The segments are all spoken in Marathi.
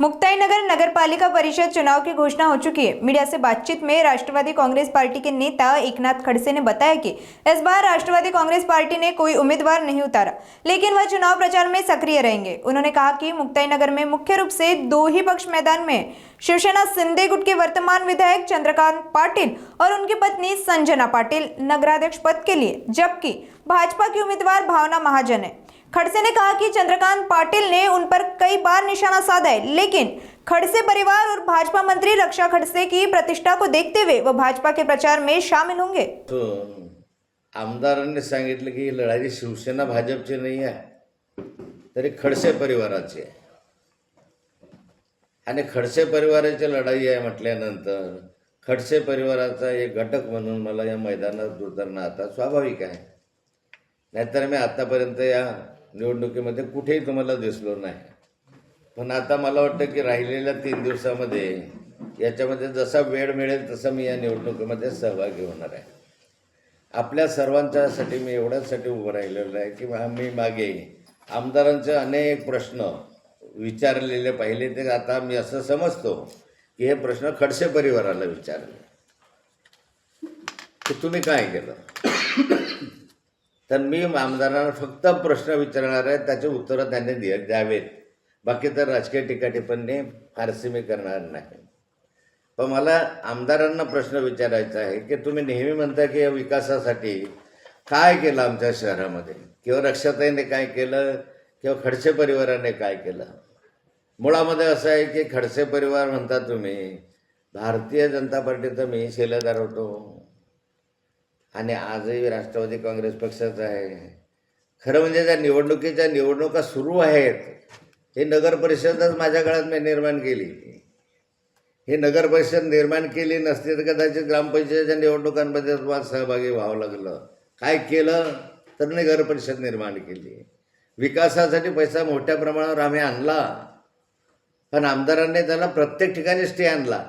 मुक्ताईनगर नगर पालिका परिषद चुनाव की घोषणा हो चुकी है। मीडिया से बातचीत में राष्ट्रवादी कांग्रेस पार्टी के नेता एकनाथ खड़से ने बताया कि इस बार राष्ट्रवादी कांग्रेस पार्टी ने कोई उम्मीदवार नहीं उतारा, लेकिन वह चुनाव प्रचार में सक्रिय रहेंगे। उन्होंने कहा कि मुक्ताईनगर में मुख्य रूप से दो ही पक्ष मैदान में, शिवसेना सिंदे गुट के वर्तमान विधायक चंद्रकांत पाटिल और उनकी पत्नी संजना पाटिल नगराध्यक्ष पद के लिए, जबकि भाजपा की उम्मीदवार भावना महाजन है। खड़से ने कहा कि चंद्रकांत पाटिल ने उन पर कई बार निशाना साधा है, लेकिन खड़से परिवार और भाजपा मंत्री रक्षा खड़से की प्रतिष्ठा को देखते हुए वह भाजपा के प्रचार में शामिल होंगे। तो आमदारांनी सांगितलं की लढाई शिवसेना भाजपची नाही आहे, तरी खडसे परिवाराची आहे आणि खडसे परिवाराची लढाई आहे म्हटल्यानंतर खडसे परिवाराचा एक घटक म्हणून मला या मैदानात उतरणं आता स्वाभाविक आहे। नाहीतर मी आतापर्यंत या निवडणुकीमध्ये कुठेही तुम्हाला दिसलो नाही, पण आता मला वाटतं की राहिलेल्या 3 दिवसामध्ये याच्यामध्ये जसा वेळ मिळेल तसा मी या निवडणुकीमध्ये सहभागी होणार आहे। आपल्या सर्वांच्यासाठी मी एवढ्यासाठी उभं राहिलेलो आहे की मी मागे आमदारांचे अनेक प्रश्न विचारलेले पाहिले, ते आता मी असं समजतो की हे प्रश्न खडसे परिवाराला विचारले की तुम्ही काय केलं। तर मी आमदारांना फक्त प्रश्न विचारणार आहे, त्याचे उत्तरं त्यांनी द्यावेत। बाकी तर राजकीय टीकाटिप्पणी फारशी मी करणार नाही। पण मला आमदारांना प्रश्न विचारायचा आहे की तुम्ही नेहमी म्हणता की या विकासासाठी काय केलं आमच्या शहरामध्ये, किंवा रक्षाताईने काय केलं किंवा खडसे परिवाराने काय केलं। मुळामध्ये असं आहे की खडसे परिवार म्हणता तुम्ही, भारतीय जनता पार्टीचा मी शिलेदार होतो आणि आजही राष्ट्रवादी काँग्रेस पक्षाचा आहे। खरं म्हणजे ज्या निवडणुका सुरू आहेत, हे नगर परिषदच माझ्या काळात मी निर्माण केली। हे नगर परिषद निर्माण केली नसती तर कदाचित ग्रामपंचायतीच्या निवडणुकांमध्ये तुम्हाला सहभागी व्हावं लागलं। काय केलं तर नगर परिषद निर्माण केली। विकासासाठी पैसा मोठ्या प्रमाणावर आम्ही आणला, पण आमदारांनी त्याला प्रत्येक ठिकाणी स्टे आणला।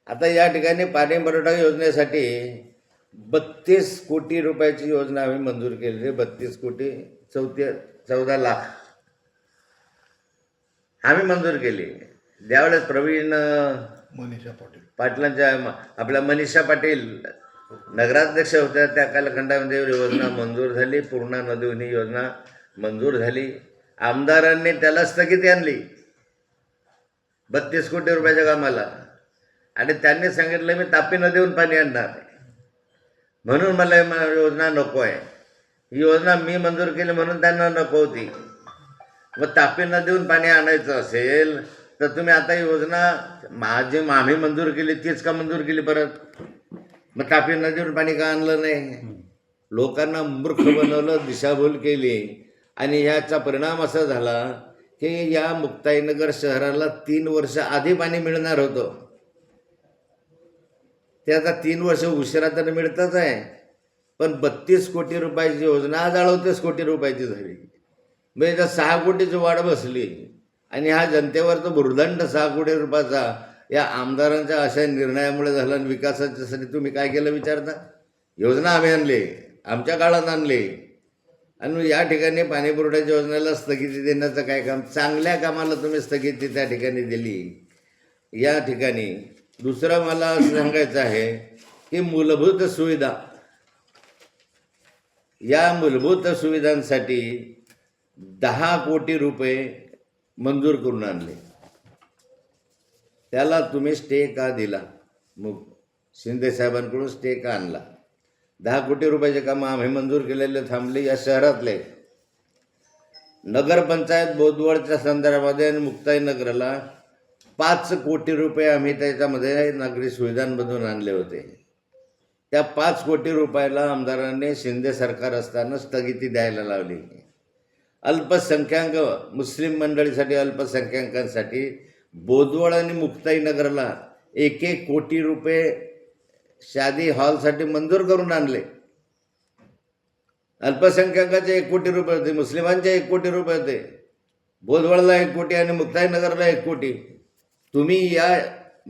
आता या ठिकाणी पाणी पुरवठा योजनेसाठी 32 कोटी रुपयाची योजना आम्ही मंजूर केली। 32 कोटी 14 लाख आम्ही मंजूर केली। ज्यावेळेस प्रवीण पाटलांच्या आपल्या मनीषा पाटील नगराध्यक्ष होत्या त्या कालखंडामध्ये योजना मंजूर झाली। पूर्णा नदीवनी योजना मंजूर झाली। आमदारांनी त्याला स्थगिती आणली 32 कोटी रुपयाच्या कामाला, आणि त्यांनी सांगितलं मी तापी नदीहून पाणी आणणार, म्हणून मला योजना नको आहे। ही योजना मी मंजूर केली म्हणून त्यांना नको होती। मग तापी नदीहून पाणी आणायचं असेल तर तुम्ही आता योजना आम्ही मंजूर केली तीच का मंजूर केली परत? मग तापी नदीहून पाणी का आणलं नाही? लोकांना मूर्ख बनवलं, दिशाभूल केली, आणि ह्याचा परिणाम असा झाला की या मुक्ताईनगर शहराला 3 वर्ष आधी पाणी मिळणार होतं, ते आता 3 वर्ष उशिरा तर मिळतच आहे। पण 32 कोटी रुपयाची योजना आज 38 कोटी रुपयाची झाली। म्हणजे 6 कोटीची वाढ बसली, आणि हा जनतेवर तो भुर्दंड 6 कोटी रुपयाचा या आमदारांच्या अशा निर्णयामुळे झाला। आणि विकासाच्यासाठी तुम्ही काय केलं विचारता? योजना आम्ही आणली, आमच्या काळात आणली, आणि या ठिकाणी पाणी पुरवठ्याच्या योजनेला स्थगिती देण्याचं काय काम? चांगल्या कामाला तुम्ही स्थगिती त्या ठिकाणी दिली। या ठिकाणी दुसरं मला असं सांगायचं आहे की मूलभूत सुविधा, या मूलभूत सुविधांसाठी 10 कोटी रुपये मंजूर करून आणले। त्याला तुम्ही स्टे का दिला? मग शिंदे साहेबांकडून स्टे का आणला? 10 कोटी रुपयाचे कामं आम्ही मंजूर केलेले थांबले। या शहरातले नगरपंचायत बोदवडच्या संदर्भामध्ये आणि मुक्ताईनगरला 5 कोटी रुपये आम्ही त्याच्यामध्ये नागरी सुविधांमधून आणले होते। त्या 5 कोटी रुपयाला आमदारांनी शिंदे सरकार असताना स्थगिती द्यायला लावली। अल्पसंख्याक मुस्लिम मंडळीसाठी, अल्पसंख्याकांसाठी बोदवड आणि मुक्ताईनगरला 1-1 कोटी रुपये शादी हॉलसाठी मंजूर करून आणले। अल्पसंख्याकाचे 1 कोटी रुपये होते, मुस्लिमांचे 1 कोटी रुपये होते, बोदवडला 1 कोटी आणि मुक्ताईनगरला 1 कोटी। तुम्ही या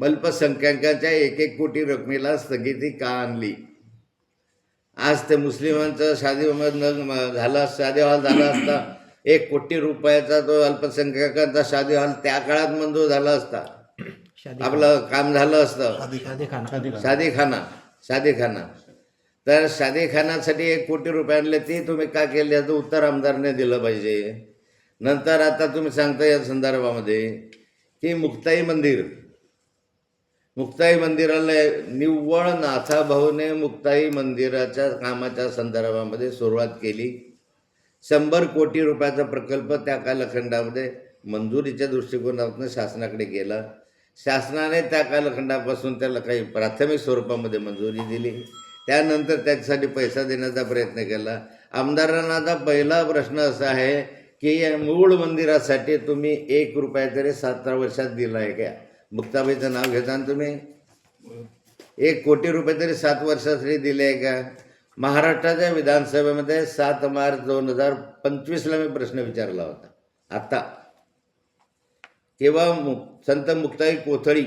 अल्पसंख्याकाच्या 1-1 कोटी रकमेला स्थगिती का आणली? आज ते मुस्लिमांचं शादी हॉल झाला असता 1 कोटी रुपयाचा तो अल्पसंख्याकांचा शादी हॉल त्या काळात मंजूर झाला असता, आपलं काम झालं असतं. शादीखाना तर शादीखानासाठी 1 कोटी रुपये आणले, ते तुम्ही का केले याचं उत्तर आमदारने दिलं पाहिजे. नंतर आता तुम्ही सांगता या संदर्भामध्ये की मुक्ताई मंदिराला निव्वळ नाथाभाऊने मुक्ताई मंदिराच्या कामाच्या संदर्भामध्ये सुरुवात केली. 100 कोटी रुपयाचा प्रकल्प त्या कालखंडामध्ये मंजुरीच्या दृष्टिकोनातून शासनाकडे गेला. शासनाने त्या कालखंडापासून त्याला काही प्राथमिक स्वरूपामध्ये मंजुरी दिली. त्यानंतर त्याच्यासाठी पैसा देण्याचा प्रयत्न केला. आमदारांना आता पहिला प्रश्न असा आहे की या मूळ मंदिरासाठी तुम्ही 1 रुपया तरी 7 वर्षात दिला आहे का? मुक्ताबाईचं नाव घेता ना तुम्ही, 1 कोटी रुपये तरी 7 वर्षासाठी दिले आहे का? महाराष्ट्राच्या विधानसभेमध्ये 7 मार्च 2025ला मी प्रश्न विचारला होता. आत्ता तेव्हा संत मुक्ताई कोथळी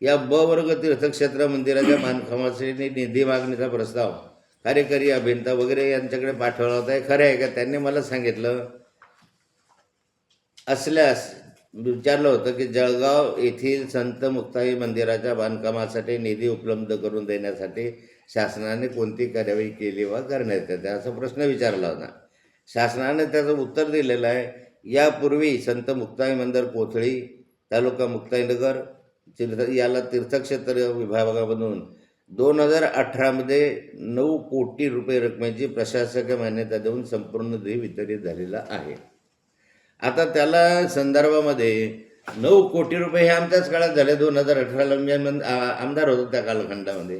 या ब वर्ग तीर्थक्षेत्र मंदिराच्या बांधकामासाठी निधी मागणीचा प्रस्ताव कार्यकारी अभियंता वगैरे यांच्याकडे पाठवला होता. हे खरं आहे का? त्यांनी मला सांगितलं असल्यास विचारलं होतं की जळगाव येथील संत मुक्ताई मंदिराच्या बांधकामासाठी निधी उपलब्ध करून देण्यासाठी शासनाने कोणती कार्यवाही केली वा करण्यात येते असा प्रश्न विचारला होता. शासनाने त्याचं उत्तर दिलेलं आहे. यापूर्वी संत मुक्ताई मंदिर कोथळी तालुका मुक्ताईनगर याला तीर्थक्षेत्र विभागामधून 2018मध्ये 9 कोटी रुपये रकमेची प्रशासकीय मान्यता देऊन संपूर्ण निधी वितरित झालेला आहे. आता त्याला संदर्भामध्ये 9 कोटी रुपये हे आमच्याच काळात झाले. 2018ला मी आमदार होतो त्या कालखंडामध्ये.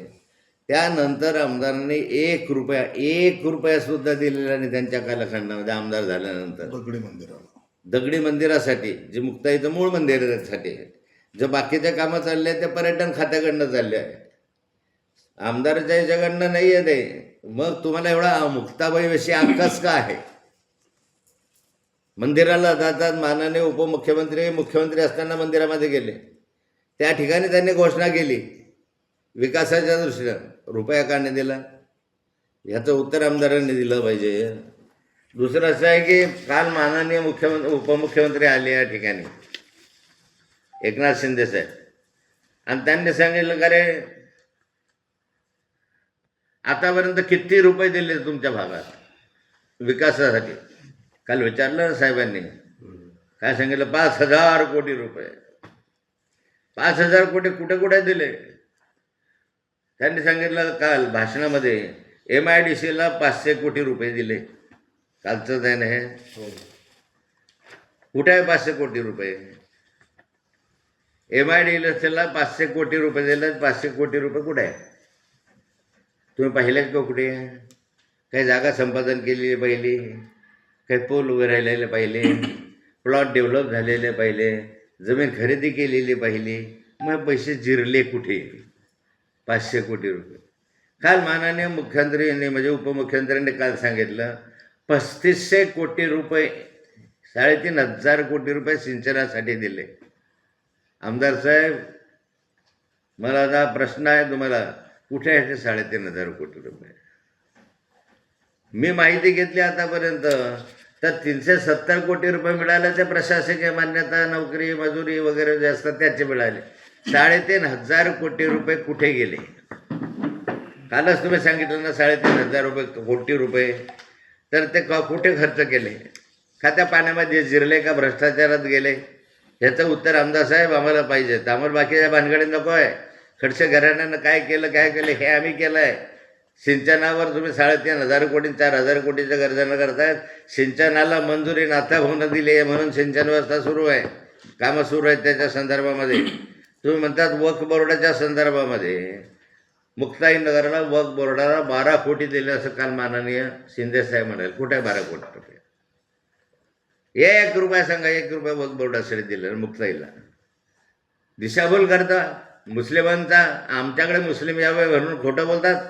त्यानंतर आमदारांनी 1 रुपया सुद्धा दिलेला नाही त्यांच्या कालखंडामध्ये आमदार झाल्यानंतर. दगडी मंदिरासाठी जे मुक्ताईचं मूळ मंदिर आहे त्यासाठी जे बाकीचे कामं चालले आहेत ते पर्यटन खात्याकडनं चालले आहे, आमदाराच्या याच्याकडनं नाही आहे ते. मग तुम्हाला एवढा मुक्ताबाईविषयी अक्कस का आहे? मंदिराला जातात, माननीय उपमुख्यमंत्री मुख्यमंत्री असताना मंदिरामध्ये गेले, त्या ठिकाणी त्यांनी घोषणा केली विकासाच्या दृष्टीनं, रुपया का नाही दिला ह्याचं उत्तर आमदारांनी दिलं पाहिजे. दुसरं असं आहे की काल माननीय उपमुख्यमंत्री आले या ठिकाणी एकनाथ शिंदे साहेब, आणि त्यांनी सांगितलं का रे आतापर्यंत किती रुपये दिले तुमच्या भागात विकासासाठी? काल विचारलं साहेबांनी, काय सांगितलं? 5,000 कोटी रुपये. 5,000 कोटी कुठे कुठे दिले? त्यांनी सांगितलं काल भाषणामध्ये MIDCला 500 कोटी रुपये दिले. कालचंच आहे ना हे. कुठे आहे 500 कोटी रुपये? MIDCला 500 कोटी रुपये दिले. 500 कोटी रुपये कुठे आहे? तुम्ही पाहिले का कुठे? काही जागा संपादन केलेली पाहिली, काही पूल उभे राहिलेले पाहिले, प्लॉट डेव्हलप झालेले पाहिले, जमीन खरेदी केलेली पाहिली. मग पैसे जिरले कुठे? 500 कोटी रुपये. काल माननीय मुख्यमंत्र्यांनी म्हणजे उपमुख्यमंत्र्यांनी काल सांगितलं 3,500 कोटी रुपये 3,500 कोटी रुपये सिंचनासाठी दिले. आमदार साहेब, मला आता प्रश्न आहे तुम्हाला, कुठे आहे ते 3,500 कोटी रुपये? मी माहिती घेतली आतापर्यंत तर 370 कोटी रुपये मिळाले ते प्रशासकीय मान्यता, नोकरी, मजुरी वगैरे जे असतात त्याचे मिळाले. 3,500 कोटी रुपये कुठे गेले? कालच तुम्ही सांगितलं ना 3,500 कोटी रुपये, तर ते कुठे खर्च केले? खात्या पाण्यामध्ये जिरले का भ्रष्टाचारात गेले? ह्याचं उत्तर आमदार साहेब आम्हाला पाहिजे. आम्हाला बाकीच्या भानगडी नको आहे. खडसे घराण्यानं काय केलं हे आम्ही केलं आहे. सिंचनावर तुम्ही 3,500 कोटी 4,000 कोटीच्या गर्जना करतायत. सिंचनाला मंजुरी नाथाभाऊनं दिली आहे म्हणून सिंचन व्यवस्था सुरू आहे, कामं सुरू आहेत. त्याच्या संदर्भामध्ये तुम्ही म्हणतात वक्फ बोर्डाच्या संदर्भामध्ये मुक्ताई नगरला वक्फ बोर्डाला 12 कोटी दिले असं काल माननीय शिंदे साहेब म्हणाले. कुठे आहे 12 कोटी रुपये? 1 रुपया सांगा, 1 रुपया वक्फ बोर्डासाठी दिलं मुक्ताईला. दिशाभूल करता मुस्लिमांचा. आमच्याकडे मुस्लिम यावे म्हणून खोटं बोलतात.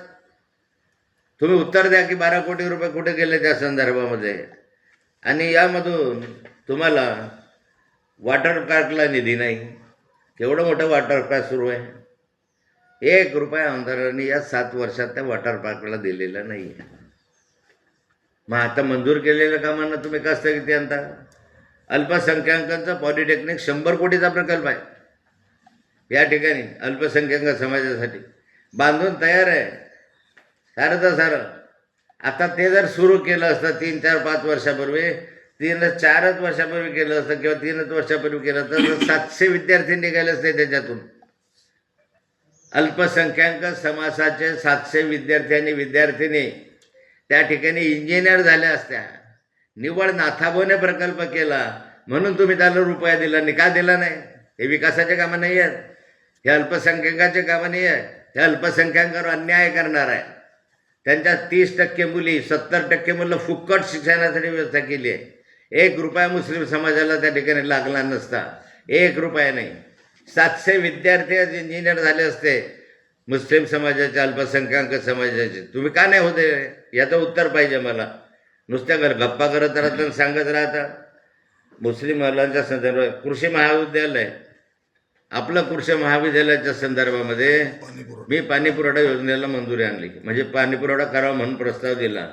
तुम्ही उत्तर द्या की 12 कोटी रुपये कुठे गेले त्या संदर्भामध्ये. आणि यामधून तुम्हाला वॉटर पार्कला निधी नाही. केवढं मोठं वॉटर पार्क सुरू आहे. 1 रुपया आमदारांनी या 7 वर्षात त्या वॉटर पार्कला दिलेला नाही. मग आता मंजूर केलेल्या कामांना तुम्ही का स्थगिती आणता? अल्पसंख्याकांचा पॉलिटेक्निक 100 कोटीचा प्रकल्प आहे या ठिकाणी अल्पसंख्याक समाजासाठी बांधून तयार आहे सारं सारं. आता ते जर सुरू केलं असतं 3, 4, 5 वर्षापूर्वी, 4च वर्षापूर्वी केलं असतं किंवा 3च वर्षापूर्वी केलं तर 700 विद्यार्थी निघाले असते त्याच्यातून. अल्पसंख्याक समाजाचे 700 विद्यार्थी आणि विद्यार्थिनी त्या ठिकाणी इंजिनियर झाल्या असत्या. निव्वळ नाथाबोने प्रकल्प केला म्हणून तुम्ही त्याला रुपया दिला नाही. का दिला नाही? हे विकासाचे कामं नाही आहेत, हे अल्पसंख्याकाचे कामं नाही आहेत. हे अल्पसंख्याकांवर अन्याय करणार आहे. त्यांच्या 30% मुली, 70% मुलं फुकट शिक्षणासाठी व्यवस्था केली आहे. 1 रुपया मुस्लिम समाजाला त्या ठिकाणी लागला नसता, 1 रुपया नाही. 700 विद्यार्थी आज इंजिनियर झाले असते मुस्लिम समाजाचे, अल्पसंख्याक समाजाचे. तुम्ही का नाही होते याचं उत्तर पाहिजे मला. नुसत्या गप्पा करत राहता, सांगत राहता. मुस्लिम महिलांच्या संदर्भात कृषी महाविद्यालय, आपलं कृषी महाविद्यालयाच्या संदर्भामध्ये मी पाणी पुरवठा योजनेला मंजुरी आणली, म्हणजे पाणी पुरवठा करावा म्हणून प्रस्ताव दिला.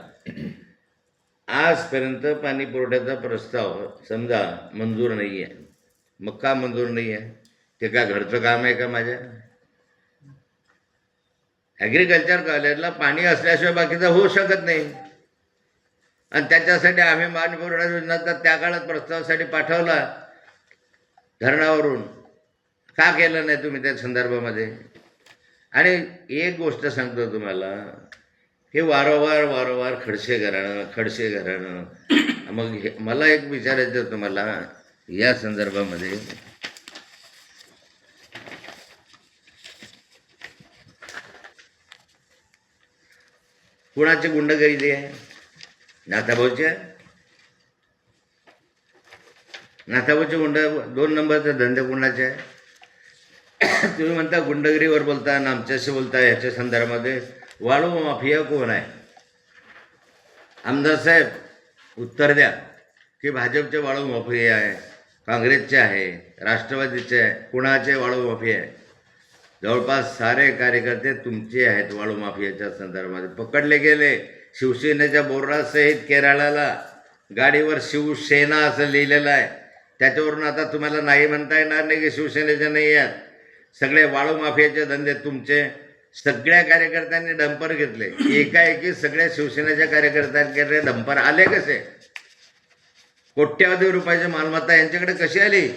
आजपर्यंत पाणी पुरवठ्याचा प्रस्ताव समजा मंजूर नाही आहे. मग का मंजूर नाही आहे? ते काय घरचं काम आहे का माझ्या? ॲग्रिकल्चर कॉलेजला पाणी असल्याशिवाय बाकीचं होऊ शकत नाही. आणि त्याच्यासाठी आम्ही पाणी पुरवठा योजनेचा त्या काळात प्रस्तावासाठी पाठवला धरणावरून. का केलं नाही तुम्ही त्या संदर्भामध्ये? आणि एक गोष्ट सांगतो तुम्हाला, हे वारंवार खडसे घराणं. मग मला एक विचारायचं तुम्हाला या संदर्भामध्ये, कुणाची गुंडगिरी आहे? नाथाभाऊचे गुंड 2 नंबरचे धंदे कुणाचे आहे? तुम्ही म्हणता गुंडगिरीवर बोलता आणि आमच्याशी बोलता. ह्याच्या संदर्भामध्ये वाळू माफिया कोण आहे? आमदार साहेब उत्तर द्या की भाजपचे वाळू माफिया आहे, काँग्रेसचे आहे, राष्ट्रवादीचे आहे, कुणाचे वाळू माफिया आहे? जवळपास सारे कार्यकर्ते तुमचे आहेत वाळू माफियाच्या संदर्भामध्ये. पकडले गेले शिवसेनेच्या बोर्डासहित केरळाला. गाडीवर शिवसेना असं लिहिलेलं आहे. त्याच्यावरून आता तुम्हाला नाही म्हणता येणार नाही की शिवसेनेचे नाही आहेत. सगळे वाळू माफियाचे धंदे तुमचे. सगळ्या कार्यकर्त्यांनी डंपर घेतले. एकाएकी सगळ्या शिवसेनेच्या कार्यकर्त्यांकडे डंपर आले कसे? कोट्यावधी रुपयाची मालमत्ता यांच्याकडे कशी आली?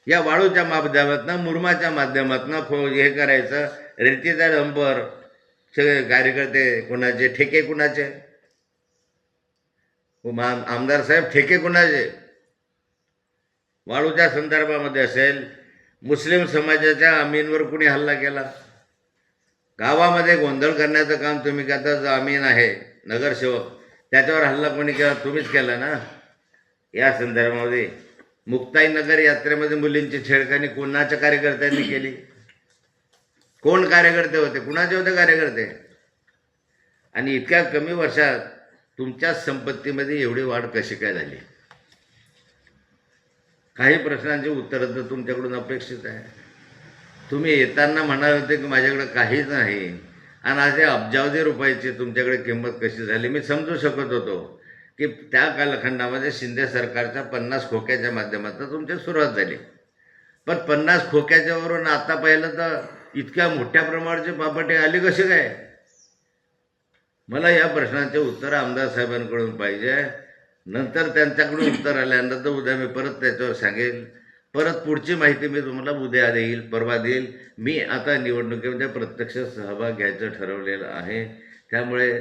या वाळूच्या माध्यमातून, मुरमाच्या माध्यमातून हे करायचं. रेतीचा डंपर सगळे कार्यकर्ते कुणाचे? ठेके कुणाचे? आमदार साहेब ठेके कुणाचे? वाळूच्या संदर्भामध्ये असेल, मुस्लिम समाजाच्या अमीनवर कुणी हल्ला केला? गावामध्ये गोंधळ करण्याचं काम तुम्ही करता. जो अमीन आहे नगरसेवक, त्याच्यावर हल्ला कोणी केला? तुम्हीच केला ना. या संदर्भामध्ये मुक्ताईनगर यात्रेमध्ये मुलींची छेडखानी कोणाच्या कार्यकर्त्यांनी केली? कोण कार्यकर्ते होते? कुणाचे होते कार्यकर्ते? आणि इतक्या कमी वर्षात तुमच्या संपत्तीमध्ये एवढी वाढ कशी काय झाली? काही प्रश्नांची उत्तरं तर तुमच्याकडून अपेक्षित आहे. तुम्ही येताना म्हणाले होते की माझ्याकडे काहीच नाही, आणि आज अब्जावधी रुपयाची तुमच्याकडे किंमत कशी झाली मी समजू शकत होतो की त्या कालखंडामध्ये शिंदे सरकारच्या 50 खोक्याच्या माध्यमातून तुमची सुरुवात झाली. पण 50 खोक्याच्यावरून आता पाहिलं तर इतक्या मोठ्या प्रमाणाची प्रॉपर्टी आली कशी काय? मला या प्रश्नांचे उत्तर आमदार साहेबांकडून पाहिजे. नंतर त्यांच्याकडून उत्तर आल्यानंतर उद्या मी परत त्याच्यावर सांगेल. परत पुढची माहिती मी तुम्हाला उद्या देईल, परवा देईल. मी आता निवडणुकीमध्ये प्रत्यक्ष सहभाग घ्यायचं ठरवलेलं आहे. त्यामुळे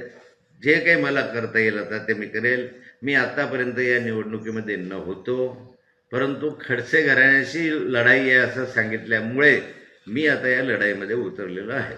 जे काही मला करता येईल आता ते मी करेल. मी आत्तापर्यंत या निवडणुकीमध्ये नव्हतो, परंतु खडसे घराण्याशी लढाई आहे असं सांगितल्यामुळे मी आता या लढाईमध्ये उतरलेलो आहे.